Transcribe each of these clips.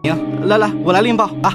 来来，我来拎包啊。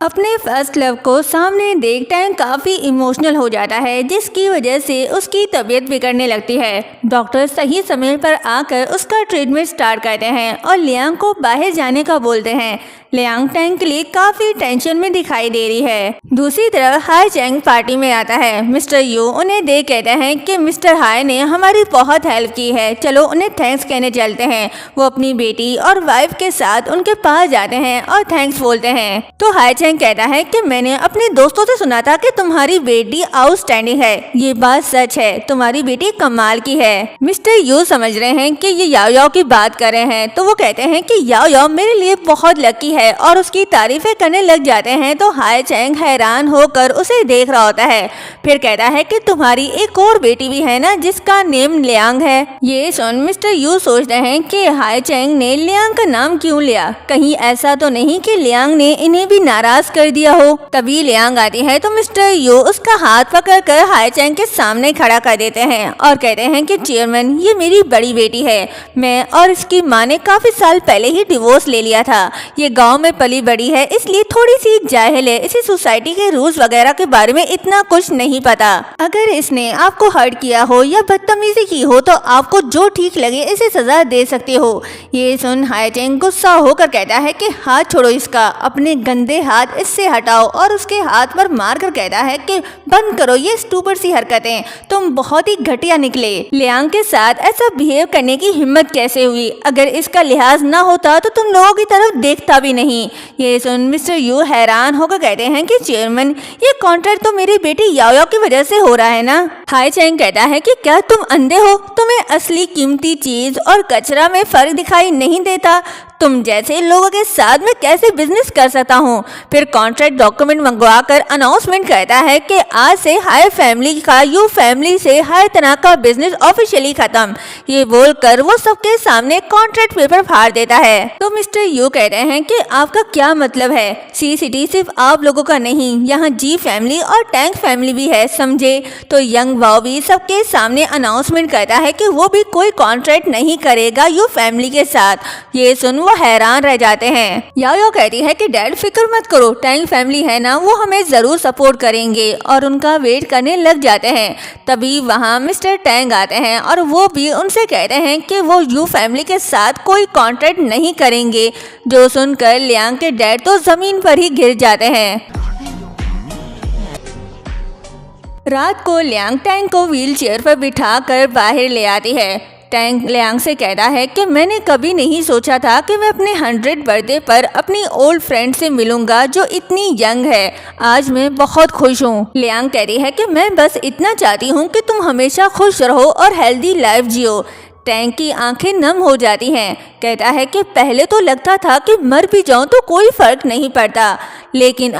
अपने first love को सामने देख टैंग काफ़ी इमोशनल हो जाता है, जिसकी वजह से उसकी तबीयत बिगड़ने लगती है। डॉक्टर सही समय पर आकर उसका ट्रीटमेंट स्टार्ट करते हैं और लियांग को बाहर जाने का बोलते हैं। लियांग टैंग के लिए काफ़ी टेंशन में दिखाई दे रही है। दूसरी तरफ हाई चैंग पार्टी में आता है। मिस्टर यू उन्हें देख कहते हैं कि मिस्टर हाई ने हमारी बहुत हेल्प की है, चलो उन्हें थैंक्स कहने चलते हैं। वो अपनी बेटी और वाइफ के साथ उनके पास जाते हैं और थैंक्स बोलते हैं। तो हाई चैंग कहता है कि मैंने अपने दोस्तों से सुना था कि तुम्हारी बेटी आउटस्टैंडिंग है। ये बात सच है, तुम्हारी बेटी कमाल की है। मिस्टर यू समझ रहे हैं कि ये याओ याओ की बात कर रहे हैं, तो वो कहते हैं कि याओ याओ मेरे लिए बहुत लकी है और उसकी तारीफें करने लग जाते हैं। तो हाई चैंग हैरान होकर उसे देख रहा होता है। फिर कहता है कि तुम्हारी एक और बेटी भी है ना, जिसका नेम लियांग है। ये सुन मिस्टर यू सोचते हैं कि हाई चैंग ने लियांग का नाम क्यों लिया, कहीं ऐसा तो नहीं कि लियांग ने इन्हें भी नाराज कर दिया हो। तभी लियांग आती है तो मिस्टर यू उसका हाथ पकड़कर हाई चैंग के सामने खड़ा कर देते हैं और कहते हैं कि चेयरमैन ये मेरी बड़ी बेटी है। मैं और इसकी माँ ने काफी साल पहले ही डिवोर्स ले लिया था। ये गांव में पली बड़ी है, इसलिए थोड़ी सी जाहिल है। इसे सोसाइटी के रूल्स वगैरह के बारे में इतना कुछ नहीं पता। अगर इसने आपको हर्ट किया हो या बदतमीजी की हो तो आपको जो ठीक लगे इसे सजा दे सकते हो। ये सुन हाई चैंग गुस्सा होकर कहता है कि हाथ छोड़ो इसका, अपने गंदे हाथ इससे हटाओ और उसके हाथ पर मारकर कहता है कि बंद करो ये स्टूपिड सी हरकतें, तुम बहुत ही घटिया निकले। लियांग के साथ ऐसा बिहेव करने की हिम्मत कैसे हुई? अगर इसका लिहाज ना होता तो तुम लोगों की तरफ देखता भी नहीं। ये सुन मिस्टर यू हैरान होकर कहते हैं कि चेयरमैन ये कॉन्ट्रैक्ट तो मेरी बेटी याओ याओ की वजह से हो रहा है ना। हाई चैंग कहता है कि क्या तुम अंधे हो? तुम्हें असली कीमती चीज और कचरा में फर्क दिखाई नहीं देता? तुम जैसे लोगों के साथ में कैसे बिजनेस कर सकता हूँ? फिर कॉन्ट्रैक्ट डॉक्यूमेंट मंगवा कर अनाउंसमेंट करता है कि आज से हाई फैमिली का यू फैमिली से हर तरह का बिजनेस ऑफिशियली खत्म। ये बोलकर वो सबके सामने कॉन्ट्रैक्ट पेपर फाड़ देता है। तो मिस्टर यू कहते हैं कि आपका क्या मतलब है? सी सिटी सिर्फ आप लोगों का नहीं, यहाँ जी फैमिली और टैंक फैमिली भी है, समझे? तो यंग वाओ भी सबके सामने अनाउंसमेंट करता है कि वो भी कोई कॉन्ट्रैक्ट नहीं करेगा यू फैमिली के साथ। ये सुन हैरान रह जाते हैं। याओ याओ कहती है कि डैड फिक्र मत करो, टैंग फैमिली है ना, वो हमें जरूर सपोर्ट करेंगे, और उनका वेट करने लग जाते हैं। तभी वहाँ मिस्टर टैंग आते हैं और वो भी उनसे कहते हैं कि वो यू फैमिली के साथ कोई कॉन्ट्रैक्ट नहीं करेंगे। जो सुनकर लियांग के डैड तो जमीन पर ही गिर जाते हैं। रात को लियांग टैंग को व्हील चेयर पर बिठा कर बाहर ले आती है। टैंग लियांग से कहता है कि मैंने कभी नहीं सोचा था कि मैं अपने 100 बर्थडे पर अपनी ओल्ड फ्रेंड से मिलूंगा जो इतनी यंग है। आज मैं बहुत खुश हूँ। लियांग कहती है कि मैं बस इतना चाहती हूँ कि तुम हमेशा खुश रहो और हेल्दी लाइफ जियो। टैंग की आंखें नम हो जाती हैं। कहता है कि पहले तो लगता था कि मर भी जाऊं तो कोई फर्क नहीं पड़ता, लेकिन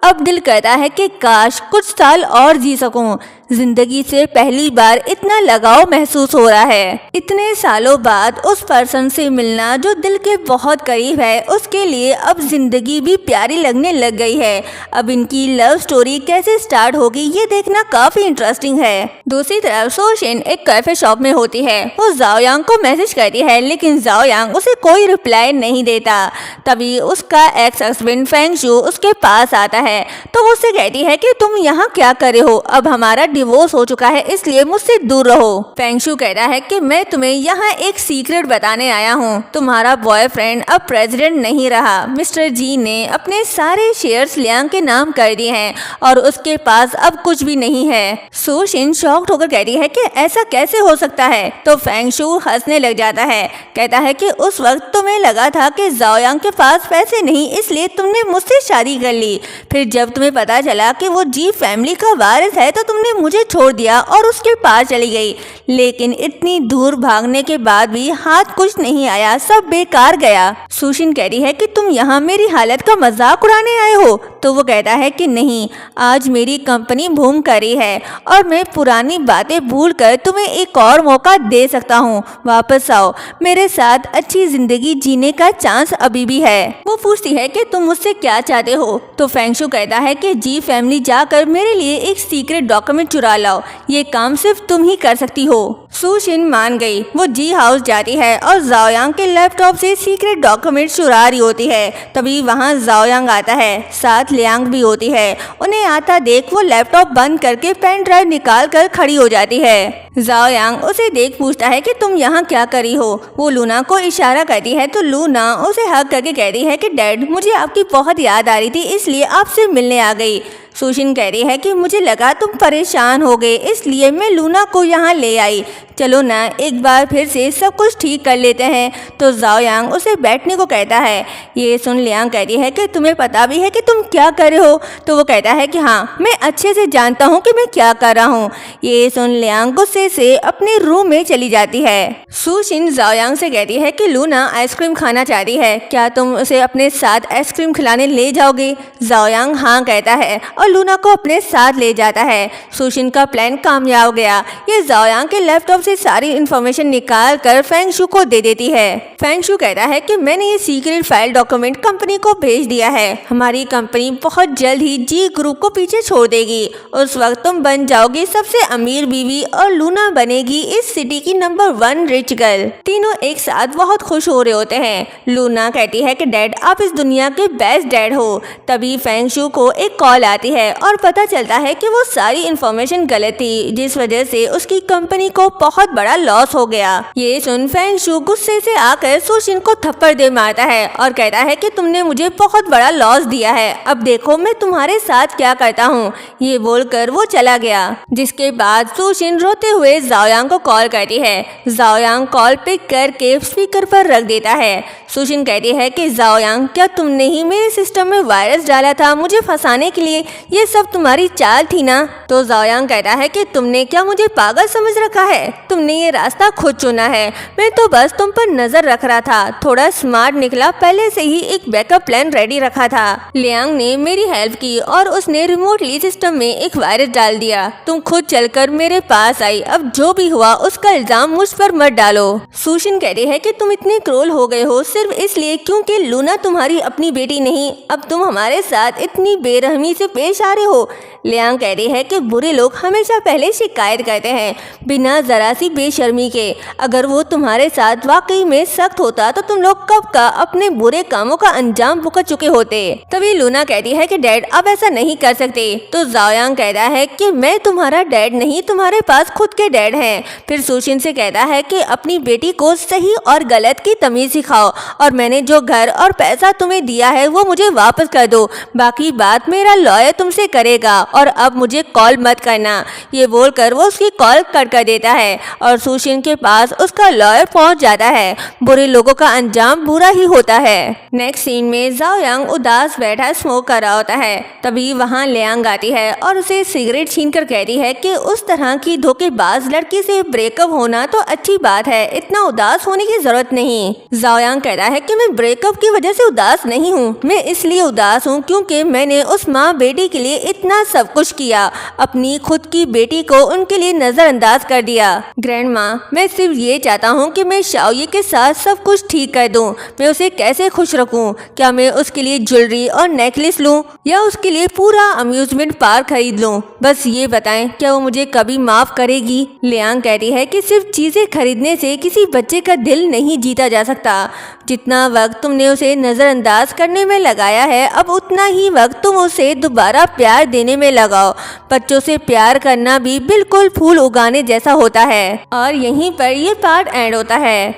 अब दिल करता है कि काश कुछ साल और जी सकूं। जिंदगी से पहली बार इतना लगाव महसूस हो रहा है। इतने सालों बाद उस पर्सन से मिलना जो दिल के बहुत करीब है, उसके लिए अब जिंदगी भी प्यारी लगने लग गई है। अब इनकी लव स्टोरी कैसे स्टार्ट होगी ये देखना काफी इंटरेस्टिंग है। दूसरी तरफ सोशिन एक कैफे शॉप में होती है। वो जाओ यांग को मैसेज करती है, लेकिन जाओ यांग उसे कोई रिप्लाई नहीं देता। तभी उसका एक्स हस्बैंड फेंग शू उसके पास आता है तो वो उससे कहती है कि तुम यहाँ क्या कर रहे हो? अब हमारा डिवोर्स हो चुका है, इसलिए मुझसे दूर रहो। फेंग शू कहता है कि मैं तुम्हें यहाँ एक सीक्रेट बताने आया हूँ। तुम्हारा बॉयफ्रेंड अब प्रेसिडेंट नहीं रहा। मिस्टर जी ने अपने सारे शेयर्स लियांग के नाम कर दिए हैं और उसके पास अब कुछ भी नहीं है। सोशिन शॉक्ड होकर कहती है कि ऐसा कैसे हो सकता है? तो फेंग शू हंसने लग जाता है। कहता है कि उस वक्त तुम्हें लगा था कि जाओ यांग के पास पैसे नहीं, इसलिए तुमने मुझसे शादी कर ली। फिर जब तुम्हें पता चला कि वो जी फैमिली का वारिस है तो तुमने मुझे छोड़ दिया और उसके पास चली गई। लेकिन इतनी दूर भागने के बाद भी हाथ कुछ नहीं आया, सब बेकार गया। सुशिन कह रही है कि तुम यहाँ मेरी हालत का मजाक उड़ाने आए हो? तो वो कहता है कि नहीं, आज मेरी कंपनी बूम करी है और मैं पुरानी बातें भूलकर तुम्हें एक और मौका दे सकता हूँ। वापस आओ, मेरे साथ अच्छी जिंदगी जीने का चांस अभी भी है। वो पूछती है कि तुम मुझसे क्या चाहते हो? तो फेंग शू कहता है कि जी फैमिली जाकर मेरे लिए एक सीक्रेट डॉक्यूमेंट चुरा लाओ, ये काम सिर्फ तुम ही कर सकती हो। सुशिन मान गई। वो जी हाउस जाती है और जाओयांग के लैपटॉप से सीक्रेट डॉक्यूमेंट चुरा रही होती है। तभी वहाँ जाओयांग आता है, साथ लियांग भी होती है। उन्हें आता देख वो लैपटॉप बंद करके पेन ड्राइव निकाल कर खड़ी हो जाती है। जाओयांग उसे देख पूछता है कि तुम यहाँ क्या करी हो। वो लूना को इशारा करती है तो लूना उसे हग करके कहती है कि डैड, मुझे आपकी बहुत याद आ रही थी, इसलिए आपसे मिलने आ गई। सुशिन कह रही है कि मुझे लगा तुम परेशान हो गए, इसलिए मैं लूना को यहाँ ले आई। चलो ना एक बार फिर से सब कुछ ठीक कर लेते हैं। तो जाओयांग उसे बैठने को कहता है। ये सुन लियांग कहती है कि तुम्हें पता भी है कि तुम क्या कर रहे हो। तो वो कहता है कि हाँ, मैं अच्छे से जानता हूँ कि मैं क्या कर रहा हूँ। ये सुन लियांग गुस्से से अपने रूम में चली जाती है। सुशिन जाओयांग से कहती है कि लूना आइसक्रीम खाना चाहती है, क्या तुम उसे अपने साथ आइसक्रीम खिलाने ले जाओगे। जाओयांग हाँ कहता है और लूना को अपने साथ ले जाता है। सुशिन का प्लान कामयाब हो गया। ये जाओयांग के लैपटॉप से सारी इंफॉर्मेशन निकाल कर फेंगशु को दे देती है। फेंगशु कहता है कि मैंने ये सीक्रेट फाइल डॉक्यूमेंट कंपनी को भेज दिया है। हमारी कंपनी बहुत जल्द ही जी ग्रुप को पीछे छोड़ देगी। उस वक्त तुम बन जाओगी सबसे अमीर बीवी और लूना बनेगी इस सिटी की नंबर 1 रिच गर्ल। तीनों एक साथ बहुत खुश हो रहे होते हैं। लूना कहती है कि डैड, आप इस दुनिया के बेस्ट डैड हो। तभी फेंगशु को एक कॉल आती है और पता चलता है कि वो सारी इंफॉर्मेशन गलत थी, जिस वजह से उसकी कंपनी को बहुत बड़ा लॉस हो गया। ये सुन फेंगशु गुस्से से आकर सुशिन को थप्पड़ दे मारता है और कहता है कि तुमने मुझे बहुत बड़ा लॉस दिया है, अब देखो मैं तुम्हारे साथ क्या करता हूँ। ये बोलकर वो चला गया। जिसके बाद सुशिन रोते हुए जाओयांग को कॉल करती है। जाओयांग कॉल पिक करके स्पीकर पर रख देता है। सुशिन कहती है कि जाओयांग, क्या तुमने ही मेरे सिस्टम में वायरस डाला था मुझे फंसाने के लिए? ये सब तुम्हारी चाल थी ना? तो जाओयांग कहता है कि तुमने क्या मुझे पागल समझ रखा है? तुमने ये रास्ता खुद चुना है, मैं तो बस तुम पर नजर रख रहा था। थोड़ा स्मार्ट निकला, पहले से ही एक बैकअप प्लान रेडी रखा था। लियांग ने मेरी हेल्प की और उसने रिमोटली सिस्टम में एक वायरस डाल दिया। तुम खुद चलकर मेरे पास आई, अब जो भी हुआ उसका इल्जाम मुझ पर मत डालो। सुशिन कहती है कि तुम इतने क्रूर हो गए हो सिर्फ इसलिए क्योंकि लूना तुम्हारी अपनी बेटी नहीं। अब तुम हमारे साथ इतनी बेरहमी से पेश आ रहे हो। लियांग कह रही है कि बुरे लोग हमेशा पहले शिकायत करते हैं बिना जरा सी बेशर्मी के। अगर वो तुम्हारे साथ वाकई में सख्त होता तो तुम लोग कब का अपने बुरे कामों का अंजाम भुगत चुके होते। तभी लूना कहती है कि डैड, अब ऐसा नहीं कर सकते। तो जाओयांग कहता है कि मैं तुम्हारा डैड नहीं, तुम्हारे पास खुद के डैड हैं। फिर सुशिन से कहता है कि अपनी बेटी को सही और गलत की तमीज सिखाओ और मैंने जो घर और पैसा तुम्हें दिया है वो मुझे वापस कर दो। बाकी बात मेरा लॉयर तुमसे करेगा और अब मुझे कॉल मत करना। ये बोलकर वो उसकी कॉल कट कर देता है और सुशिन के पास उसका लॉयर पहुंच जाता है। बुरे लोगों का अंजाम बुरा ही होता है। नेक्स्ट सीन में जाओयांग उदास बैठा स्मोक कर रहा होता है। तभी वहाँ लियांग आती है और उसे सिगरेट छीनकर कहती है कि उस तरह की धोखेबाज लड़की से ब्रेकअप होना तो अच्छी बात है, इतना उदास होने की जरूरत नहीं। जाओयांग कहता है कि मैं ब्रेकअप की वजह से उदास नहीं हूँ, मैं इसलिए उदास हूँ क्योंकि मैंने उस माँ बेटी के लिए इतना सब कुछ किया, अपनी खुद की बेटी को उनके लिए नजरअंदाज कर दिया। ग्रैंड माँ, मैं सिर्फ ये चाहता हूँ कि मैं शाओये के साथ सब कुछ ठीक कर दूँ। मैं उसे कैसे खुश रखूँ? क्या मैं उसके लिए ज्वेलरी और नेकलेस लूँ या उसके लिए पूरा अम्यूजमेंट पार्क खरीद लूँ? बस ये बताएं, क्या वो मुझे कभी माफ करेगी? लियांग कहती है कि सिर्फ चीजें खरीदने से किसी बच्चे का दिल नहीं जीता जा सकता। जितना वक्त तुमने उसे नजरअंदाज करने में लगाया है, अब उतना ही वक्त तुम उसे दोबारा प्यार देने में लगाओ। बच्चों से प्यार करना भी बिल्कुल फूल उगाने जैसा होता है। और यहीं पर ये पार्ट एंड होता है।